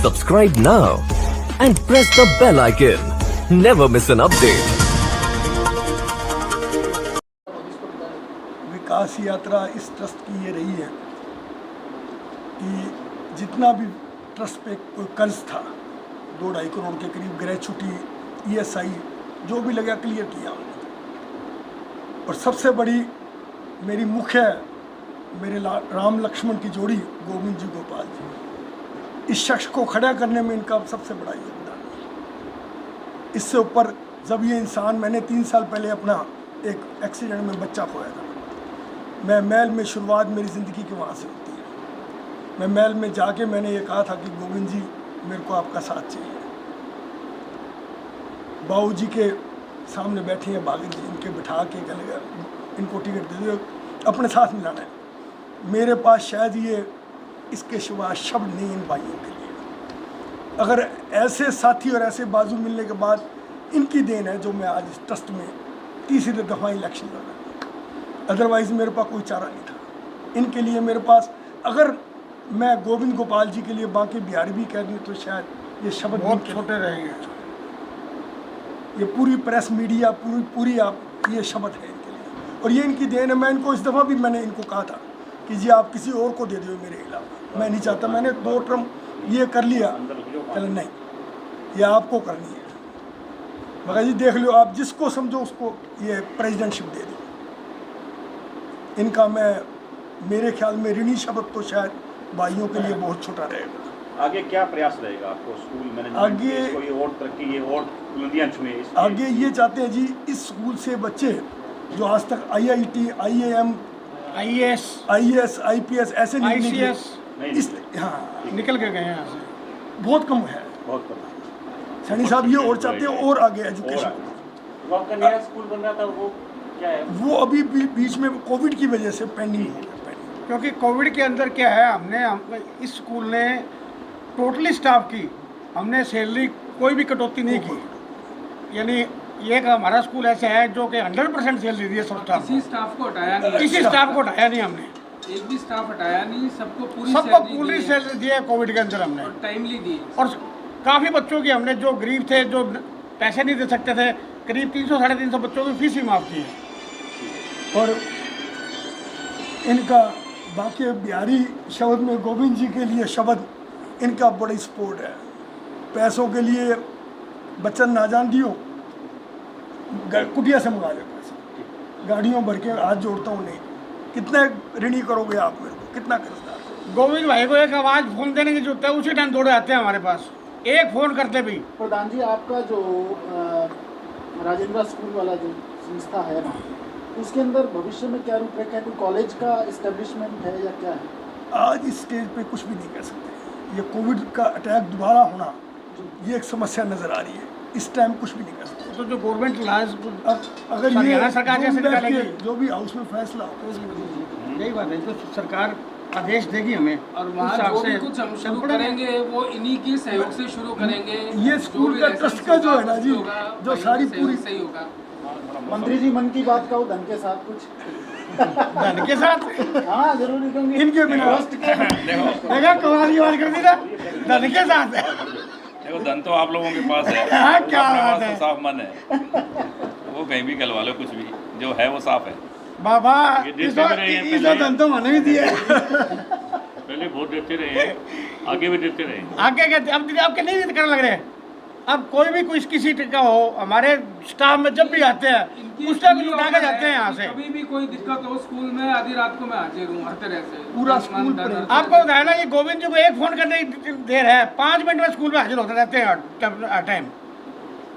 Subscribe now and press the bell icon. Never miss an update. विकास यात्रा इस trust की ये रही है कि जितना भी ट्रस्ट पे कोई कर्ज था 2-2.5 करोड़ के करीब ग्रेचुटी ESI जो भी लगा क्लियर किया हमने। और सबसे बड़ी मेरी मुख्य मेरे राम लक्ष्मण की जोड़ी गोविंद जी गोपाल जी, इस शख्स को खड़ा करने में इनका सबसे बड़ा योगदान है। इससे ऊपर जब ये इंसान, मैंने 3 साल पहले अपना एक एक्सीडेंट में बच्चा खोया था। मैं महल में शुरुआत मेरी ज़िंदगी की वहाँ से होती है। मैं महल में जाके मैंने ये कहा था कि गोविंद जी मेरे को आपका साथ चाहिए। बाबू जी के सामने बैठे हैं बागिर जी, इनके बिठा के कहने इनको टिकट दे दो, अपने साथ मिलाना है। मेरे पास शायद ये इसके सिवा शब्द नहीं इन भाइयों के लिए। अगर ऐसे साथी और ऐसे बाजू मिलने के बाद इनकी देन है जो मैं आज इस ट्रस्ट में तीसरी दफ़ा इलेक्शन लड़ रहा। अदरवाइज़ मेरे पास कोई चारा नहीं था। इनके लिए मेरे पास, अगर मैं गोविंद गोपाल जी के लिए बाकी बिहारी भी कह दूँ तो शायद ये शब्द बहुत छोटे रहेंगे। ये पूरी प्रेस मीडिया पूरी आप ये शब्द है इनके लिए, और ये इनकी देन है। मैं इनको इस दफ़ा भी मैंने इनको कहा था कि जी आप किसी और को दे दो मेरे खिलाफ, मैं नहीं चाहता। मैंने 2 टर्म ये कर लिया, चलो नहीं ये आपको करनी है, मगर जी देख लो आप जिसको समझो उसको ये प्रेसिडेंटशिप दे दो। इनका मैं मेरे ख्याल में ऋणी शब्द तो शायद भाइयों के लिए बहुत छोटा रहेगा। आगे क्या प्रयास रहेगा आपको स्कूल मैनेजमेंट आगे कोई और तरक्की, ये और बुलंदियां छुए? आगे ये चाहते हैं जी इस स्कूल से बच्चे जो आज तक IIT, IAM, IAS, IPS ऐसे ICS इस हाँ निकल के गए हैं यहाँ से। बहुत कम है। बहुत कम। सैनी साहब ये और चाहते हैं और आगे एजुकेशन। वो आपका नया स्कूल बन रहा था, वो क्या है? वो अभी बीच में कोविड की वजह से पेंडिंग हो गया। क्योंकि कोविड के अंदर क्या है, हमने इस स्कूल ने टोटली स्टाफ की हमने सैलरी कोई भी कटौती नहीं की। यानी ये एक हमारा स्कूल ऐसा है जो कि 100% सैलरी दी है सब स्टाफ। किसी स्टाफ को हटाया नहीं, किसी स्टाफ को हटाया नहीं हमने, एक भी स्टाफ हटाया नहीं, सबको पूरी सैलरी दी है कोविड के अंदर हमने, और टाइमली दी। और काफ़ी बच्चों की हमने जो गरीब थे, जो पैसे नहीं दे सकते थे, करीब 300-350 बच्चों की फीस ही माफ़ की है। और इनका बाकी बिहारी शब्द में गोविंद जी के लिए शब्द इनका बड़ी सपोर्ट है। पैसों के लिए बच्चन ना जान दियो, कुटिया से मंगा ले पैसे, गाड़ियों भर के हाथ जोड़ता हूँ। नहीं, कितना ऋणी करोगे आप मेरे को, कितना कर्जदार। गोविंद भाई को एक आवाज़ फ़ोन देने की जरूरत है, उसी टाइम दौड़े आते हैं हमारे पास, एक फ़ोन करते भी। प्रधान जी, आपका जो राजेंद्र स्कूल वाला जो संस्था है ना, उसके अंदर भविष्य में क्या रूपरेखा है? कोई कॉलेज का इस्टेब्लिशमेंट है या क्या है? आज इस स्टेज पे कुछ भी नहीं कह सकते। ये कोविड का अटैक दोबारा होना, ये एक समस्या नज़र आ रही है। इस टाइम कुछ भी नहीं कर सकते। तो जो गवर्नमेंट लाज अगर ये सरकार जैसे निकालेगी, जो भी हाउस में फैसला हो, यही बात है, तो सरकार आदेश देगी हमें, और वहाँ जो भी कुछ हम शुरू करेंगे वो इन्हीं के सहयोग से शुरू करेंगे। ये स्कूल का ट्रस्ट का जो है ना जी, जो सारी पूरी सही होगा। मंत्री जी, मन की बात का धन के साथ कुछ धन के साथ हाँ जरूरी क्योंकि इनके बिना देखा कमाल की बात कर दी ना, धन के साथ। देखो धन तो आप लोगों के पास है, हाँ, क्या अपने बात पास है। तो साफ मन है, वो कहीं भी गलवा लो, कुछ भी जो है वो साफ है। बाबा ये देते भी रहे हैं इस धन तो मैंने भी दिया। पहले बहुत देते रहे हैं, आगे भी देते रहे। आगे कहते अब आपके नहीं करने लग रहे हैं। अब कोई भी कुछ किसी का हो, हमारे स्टाफ में जब भी आते हैं उस टाइम उठा के जाते हैं यहाँ से। कभी भी कोई दिक्कत हो स्कूल में, आधी रात को मैं हाजिर हूँ हर तरह से। पूरा स्कूल आपको बताया ना, ये गोविंद जी को एक फोन करने की देर है, 5 मिनट में स्कूल में हाजिर होते रहते हैं टाइम।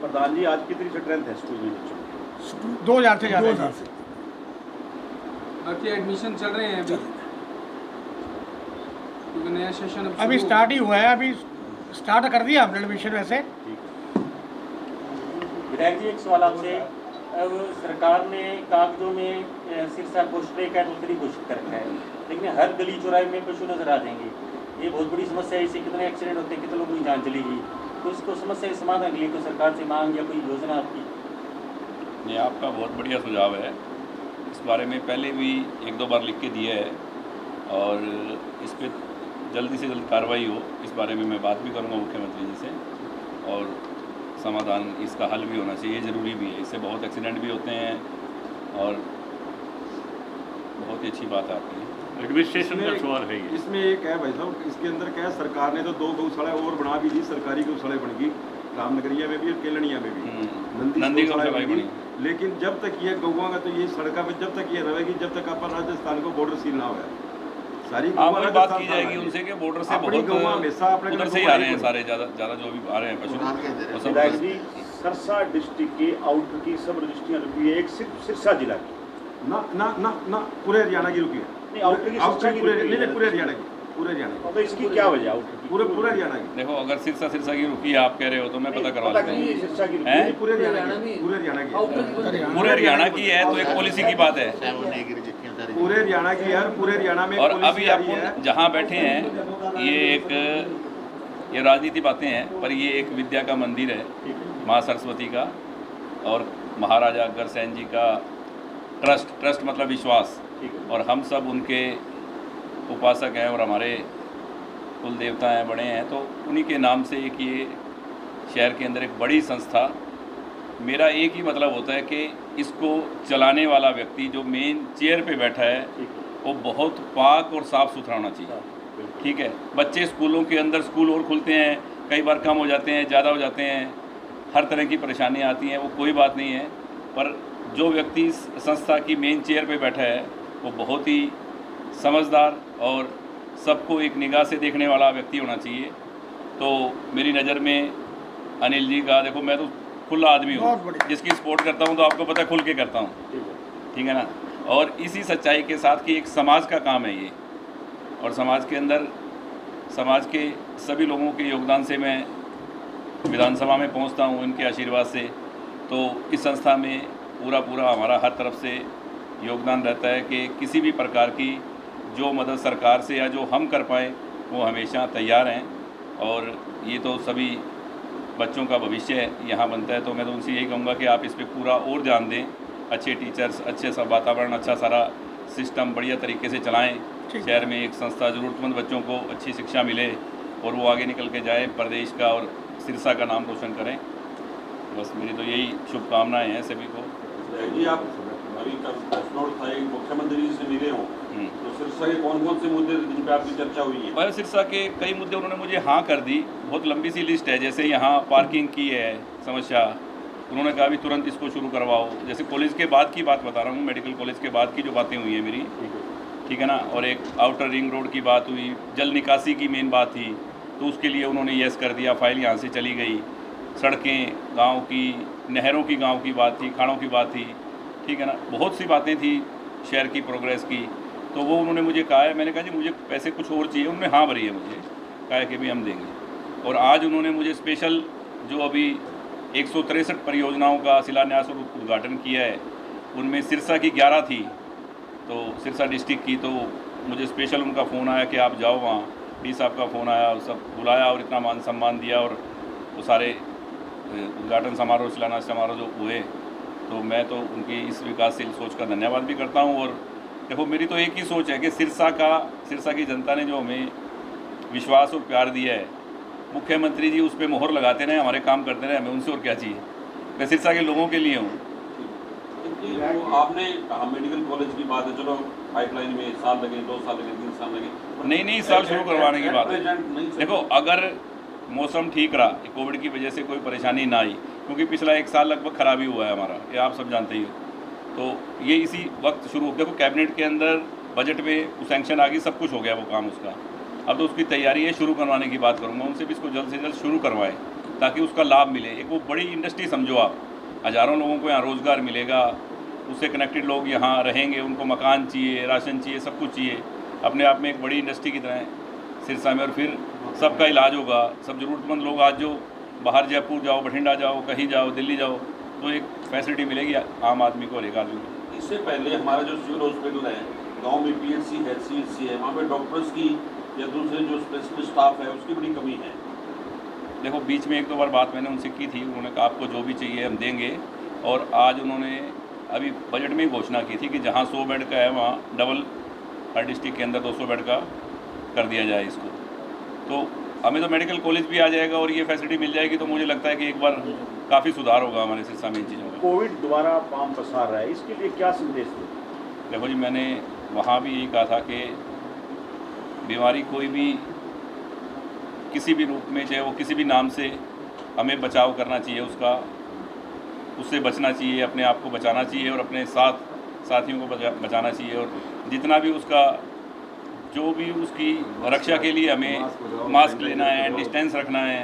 प्रधान जी, आज कितनी स्ट्रेंथ है स्कूल में? 2000 से ज़्यादा। बाकी एडमिशन चल रहे हैं अभी, क्योंकि नया सेशन अभी स्टार्ट ही हुआ है, अभी स्टार्ट कर दिया हमने एडमिशन। वैसे विधायक जी, एक सवाल आपसे। अब सरकार ने कागजों में सिरसा को स्ट्रे कैट उत्तरी घोषित कर रखा है, लेकिन हर गली चौराहे में पशु नजर आ जाएंगे। ये बहुत बड़ी समस्या है, इससे कितने एक्सीडेंट होते हैं, कितने लोगों की जान चलेगी। तो इसको समस्या के समाधान के लिए कोई सरकार से मांग या कोई योजना आपकी? ये आपका बहुत बढ़िया सुझाव है। इस बारे में पहले भी 1-2 बार लिख के दिया है, और इस पर जल्दी से जल्द कार्रवाई हो, इस बारे में मैं बात भी करूँगा मुख्यमंत्री जी से, और समाधान इसका हल भी होना चाहिए, ज़रूरी भी है। इससे बहुत एक्सीडेंट भी होते हैं और बहुत ही अच्छी बात है आपकी। एडमिनिस्ट्रेशन का सवाल है ये। इसमें एक है भाई साहब, इसके अंदर क्या है, सरकार ने तो 2 गौशाला और बना भी दी, सरकारी गौशाला बन गई रामनगरिया में भी और केलनिया में भी, नंदी गौशाला बन गई। लेकिन जब तक ये गौवा का, तो ये सड़का में जब तक ये रहेगी, जब तक अपन राजस्थान को बॉर्डर सील ना हो, सारी बात की जाएगी उनसे कि बॉर्डर से बहुत हमेशा अपने उधर से ही आ रहे हैं सारे, ज़्यादा जो भी आ रहे हैं पशु। विधायक जी, सिरसा डिस्ट्रिक्ट के आउटर की सब रजिस्ट्रियाँ रुकी है, एक सिर्फ सिरसा जिला की, ना पूरे हरियाणा की रुकी है। नहीं, आउटर की सिरसा की पूरे हरियाणा की, पूरे हरियाणा की। तो इसकी क्या वजह आउटर की? पूरे हरियाणा की। देखो, अगर सिरसा की रुकी है आप कह रहे हो तो मैं पता करवा देता हूँ। सिरसा की हैं? पूरे हरियाणा की, पूरे हरियाणा की, पूरे हरियाणा की है तो एक पॉलिसी की बात है। पूरे हरियाणा की यार, पूरे हरियाणा में। और अभी आप जहाँ बैठे हैं ये राजनीति बातें हैं, पर ये एक विद्या का मंदिर है, माँ सरस्वती का और महाराजा अग्रसेन जी का ट्रस्ट मतलब विश्वास, और हम सब उनके उपासक हैं और हमारे कुल देवता हैं, बड़े हैं, तो उन्हीं के नाम से एक ये शहर के अंदर एक बड़ी संस्था। मेरा एक ही मतलब होता है कि इसको चलाने वाला व्यक्ति जो मेन चेयर पे बैठा है वो बहुत पाक और साफ़ सुथरा होना चाहिए। ठीक है, बच्चे स्कूलों के अंदर, स्कूल और खुलते हैं, कई बार कम हो जाते हैं, ज़्यादा हो जाते हैं, हर तरह की परेशानियाँ आती हैं, वो कोई बात नहीं है, पर जो व्यक्ति इस संस्था की मेन चेयर पे बैठा है वो बहुत ही समझदार और सबको एक निगाह से देखने वाला व्यक्ति होना चाहिए। तो मेरी नज़र में अनिल जी का, देखो मैं तो खुला आदमी हूँ, जिसकी सपोर्ट करता हूँ तो आपको पता है खुल के करता हूँ, ठीक है ना। और इसी सच्चाई के साथ कि एक समाज का काम है ये, और समाज के अंदर समाज के सभी लोगों के योगदान से मैं विधानसभा में पहुँचता हूँ, इनके आशीर्वाद से। तो इस संस्था में पूरा हमारा हर तरफ से योगदान रहता है कि किसी भी प्रकार की जो मदद सरकार से या जो हम कर पाएँ वो हमेशा तैयार हैं। और ये तो सभी बच्चों का भविष्य यहाँ बनता है, तो मैं तो उनसे यही कहूँगा कि आप इस पर पूरा और ध्यान दें, अच्छे टीचर्स, अच्छे सा वातावरण, अच्छा सारा सिस्टम बढ़िया तरीके से चलाएं। शहर में एक संस्था, ज़रूरतमंद बच्चों को अच्छी शिक्षा मिले और वो आगे निकल के जाए, प्रदेश का और सिरसा का नाम रोशन करें। बस मेरी तो यही शुभकामनाएं हैं सभी को। जी, आप अभी नोट था, मुख्यमंत्री जी से मिले हों, तो सिरसा के कौन से मुद्दे जिन पर आपकी चर्चा हुई है? और सिरसा के कई मुद्दे उन्होंने मुझे हाँ कर दी, बहुत लंबी सी लिस्ट है। जैसे यहाँ पार्किंग की है समस्या, उन्होंने कहा भी तुरंत इसको शुरू करवाओ। जैसे कॉलेज के बाद की बात बता रहा हूँ, मेडिकल कॉलेज के बाद की जो बातें हुई हैं मेरी, ठीक है ना। और एक आउटर रिंग रोड की बात हुई, जल निकासी की मेन बात थी, तो उसके लिए उन्होंने येस कर दिया, फाइल यहाँ से चली गई। सड़कें गांव की, नहरों की गांव की बात थी, खाड़ों की बात थी, ठीक है ना, बहुत सी बातें थी शहर की प्रोग्रेस की। तो वो उन्होंने मुझे कहा है, मैंने कहा जी मुझे पैसे कुछ और चाहिए, उन्होंने हाँ भरी है, मुझे कहा है कि भी हम देंगे। और आज उन्होंने मुझे स्पेशल जो अभी 163 परियोजनाओं का शिलान्यास और उद्घाटन किया है, उनमें सिरसा की 11 थी, तो सिरसा डिस्ट्रिक्ट की, तो मुझे स्पेशल उनका फ़ोन आया कि आप जाओ वहाँ। डी साहब का फ़ोन आया, सब बुलाया और इतना मान सम्मान दिया, और वो सारे उद्घाटन समारोह, शिलान्यास समारोह जो हुए, तो मैं तो उनकी इस विकासशील सोच का धन्यवाद भी करता हूँ। और देखो मेरी तो एक ही सोच है कि सिरसा की जनता ने जो हमें विश्वास और प्यार दिया है, मुख्यमंत्री जी उस पर मोहर लगाते रहे, हमारे काम करते रहे, हमें उनसे और क्या चाहिए। मैं सिरसा के लोगों के लिए हूँ। तो आपने कहा मेडिकल कॉलेज की बात है, चलो पाइपलाइन में साल लगे, 2 साल लगे, 3 साल लगे, नहीं इस साल शुरू करवाने की बात है। देखो अगर मौसम ठीक रहा, कोविड की वजह से कोई परेशानी ना आई, क्योंकि पिछला 1 साल लगभग ख़राब ही हुआ है हमारा, ये आप सब जानते ही हो, तो ये इसी वक्त शुरू। देखो कैबिनेट के अंदर बजट में सैंक्शन आ गई, सब कुछ हो गया वो काम उसका, अब तो उसकी तैयारी है, शुरू करवाने की बात करूँगा उनसे भी, इसको जल्द से जल्द शुरू करवाएं ताकि उसका लाभ मिले। एक वो बड़ी इंडस्ट्री समझो आप, हज़ारों लोगों को यहाँ रोज़गार मिलेगा, उससे कनेक्टेड लोग यहाँ रहेंगे, उनको मकान चाहिए, राशन चाहिए, सब कुछ चाहिए, अपने आप में एक बड़ी इंडस्ट्री की तरह सिरसा में। और फिर सबका इलाज होगा, सब ज़रूरतमंद लोग आज जो बाहर जयपुर जाओ, बठिंडा जाओ, कहीं जाओ, दिल्ली जाओ, तो एक फैसिलिटी मिलेगी आम आदमी को और एक आदमी को। इससे पहले हमारा जो सिविल हॉस्पिटल है, गांव में पीएचसी है, सीएचसी है, वहाँ पे डॉक्टर्स की या दूसरे जो स्पेशलिस्ट स्टाफ है उसकी बड़ी कमी है। देखो बीच में 1-2 बार बात मैंने उनसे की थी, उन्होंने कहा आपको जो भी चाहिए हम देंगे। और आज उन्होंने अभी बजट में ही घोषणा की थी कि जहाँ 100 बेड का है वहाँ डबल हर डिस्ट्रिक्ट के अंदर 200 बेड का कर दिया जाए इसको। तो हमें तो मेडिकल कॉलेज भी आ जाएगा और ये फैसिलिटी मिल जाएगी, तो मुझे लगता है कि एक बार काफ़ी सुधार होगा हमारे सिरसा में इन चीज़ों में। कोविड दोबारा पाम पसार रहा है, इसके लिए क्या संदेश दें? देखो जी, मैंने वहाँ भी यही कहा था कि बीमारी कोई भी किसी भी रूप में, चाहे वो किसी भी नाम से, हमें बचाव करना चाहिए, उससे बचना चाहिए, अपने आप को बचाना चाहिए और अपने साथियों को बचाना चाहिए, और जितना भी उसका जो भी उसकी रक्षा के लिए हमें मास्क लेना है, डिस्टेंस रखना है,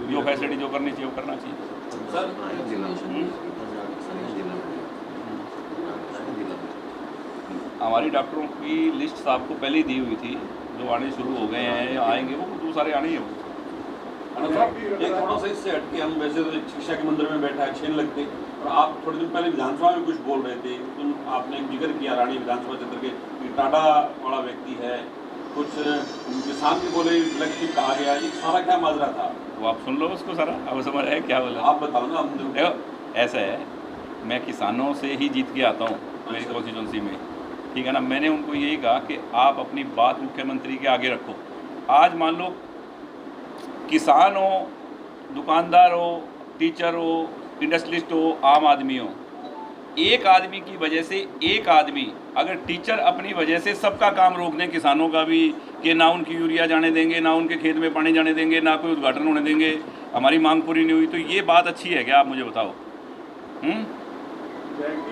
जो फैसिलिटी जो करनी चाहिए वो करना चाहिए। हमारी डॉक्टरों की लिस्ट आपको पहले ही दी हुई थी, जो आने शुरू हो गए हैं या आएंगे, वो दूसरे सारे आने ही होंगे। एक थोड़ा सा इससे हटके, हम वैसे तो शिक्षा के मंदिर में बैठा है, 6 लगते, और आप थोड़े दिन पहले विधानसभा में कुछ बोल रहे थे, तो आपने जिक्र किया रानी विधानसभा क्षेत्र के कि टाटा वाला व्यक्ति है, कुछ किसान के बोले इलेक्ट्रिक कहा गया, ये सारा क्या माजरा था? वो आप सुन लो उसको सारा, अब समझ है क्या बोला, आप बताओ ना। हम देखो ऐसा है, मैं किसानों से ही जीत के आता हूँ मेरी कॉन्स्टिट्यूंसी में, ठीक है ना। मैंने उनको यही कहा कि आप अपनी बात मुख्यमंत्री के आगे रखो। आज मान लो किसान हो, दुकानदार हो, टीचर हो, इंडस्ट्रियलिस्ट हो, आम आदमी हो, एक आदमी की वजह से, एक आदमी अगर टीचर अपनी वजह से सबका काम रोक दें, किसानों का भी, कि ना उनकी यूरिया जाने देंगे, ना उनके खेत में पानी जाने देंगे, ना कोई उद्घाटन होने देंगे, हमारी मांग पूरी नहीं हुई, तो ये बात अच्छी है क्या? आप मुझे बताओ।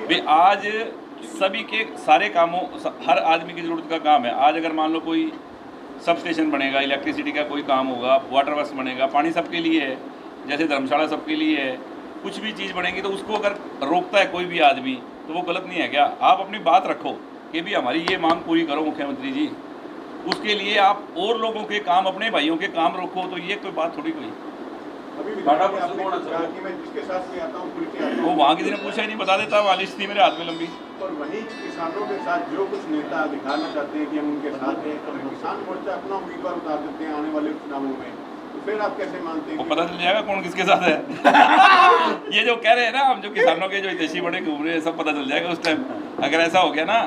भाई आज सभी के सारे कामों, हर आदमी की ज़रूरत का काम है। आज अगर मान लो कोई सब स्टेशन बनेगा, इलेक्ट्रिसिटी का कोई काम होगा, वाटर वर्क्स बनेगा, पानी सबके लिए है, जैसे धर्मशाला सबके लिए है, कुछ भी चीज़ बनेगी तो उसको अगर रोकता है कोई भी आदमी तो वो गलत नहीं है क्या? आप अपनी बात रखो कि भी हमारी ये मांग पूरी करो मुख्यमंत्री जी, उसके लिए आप और लोगों के काम, अपने भाइयों के काम रोको, तो ये कोई बात थोड़ी कोई। वो वहाँ किसी ने पूछा ही नहीं, बता देता, वहाँ लिस्ट थी मेरे हाथ में लंबी। और वहीं किसानों के साथ जो कुछ नेता दिखाना चाहते हैं कि हम उनके साथ हैं, तो किसान मोर्चा अपना उम्मीदवार उतार देते हैं आने वाले चुनावों में, तो फिर आप कैसे मानते हैं? वो पता चल जाएगा कौन किसके साथ है। ये जो कह रहे हैं ना, हम जो किसानों के जो हितैषी बड़े घूम रहे हैं, सब पता चल जाएगा उस टाइम। अगर ऐसा हो गया ना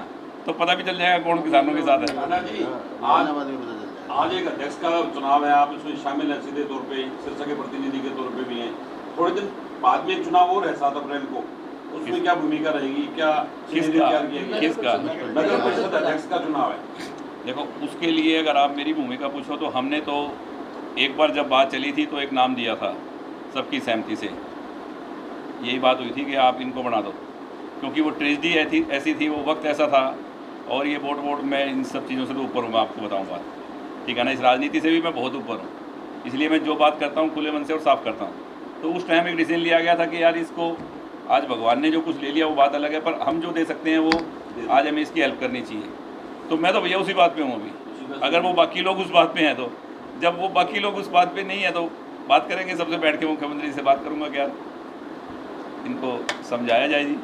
तो पता भी चल जाएगा कौन किसानों के साथ है। आज एक अध्यक्ष का चुनाव है, आप इसमें शामिल हैं सीधे तौर पे, सिरसा के प्रतिनिधि के तौर पे भी हैं। थोड़े दिन बाद में एक चुनाव और है 7 अप्रैल को, उसमें क्या भूमिका रहेगी? क्या किसका? नगर परिषद अध्यक्ष का चुनाव है। देखो, उसके लिए अगर आप मेरी भूमिका पूछो तो हमने तो एक बार जब बात चली थी तो एक नाम दिया था, सबकी सहमति से यही बात हुई थी कि आप इनको बना दो, क्योंकि वो ट्रेजेडी ऐसी थी, वो वक्त ऐसा था, और ये वोट मैं इन सब चीज़ों से तो ऊपर हूँ, मैं आपको बताऊँ बात, ठीक है ना। इस राजनीति से भी मैं बहुत ऊपर हूँ, इसलिए मैं जो बात करता हूँ खुले मन से और साफ करता हूँ। तो उस टाइम एक डिसीजन लिया गया था कि यार इसको, आज भगवान ने जो कुछ ले लिया वो बात अलग है, पर हम जो दे सकते हैं वो आज हमें इसकी हेल्प करनी चाहिए। तो मैं तो भैया उसी बात पे हूँ अभी। अगर वो बाकी लोग उस बात पे हैं, तो जब वो बाकी लोग उस बात पे नहीं है तो बात करेंगे, सबसे बैठ के मुख्यमंत्री से बात करूँगा कि यार इनको समझाया जाए जी।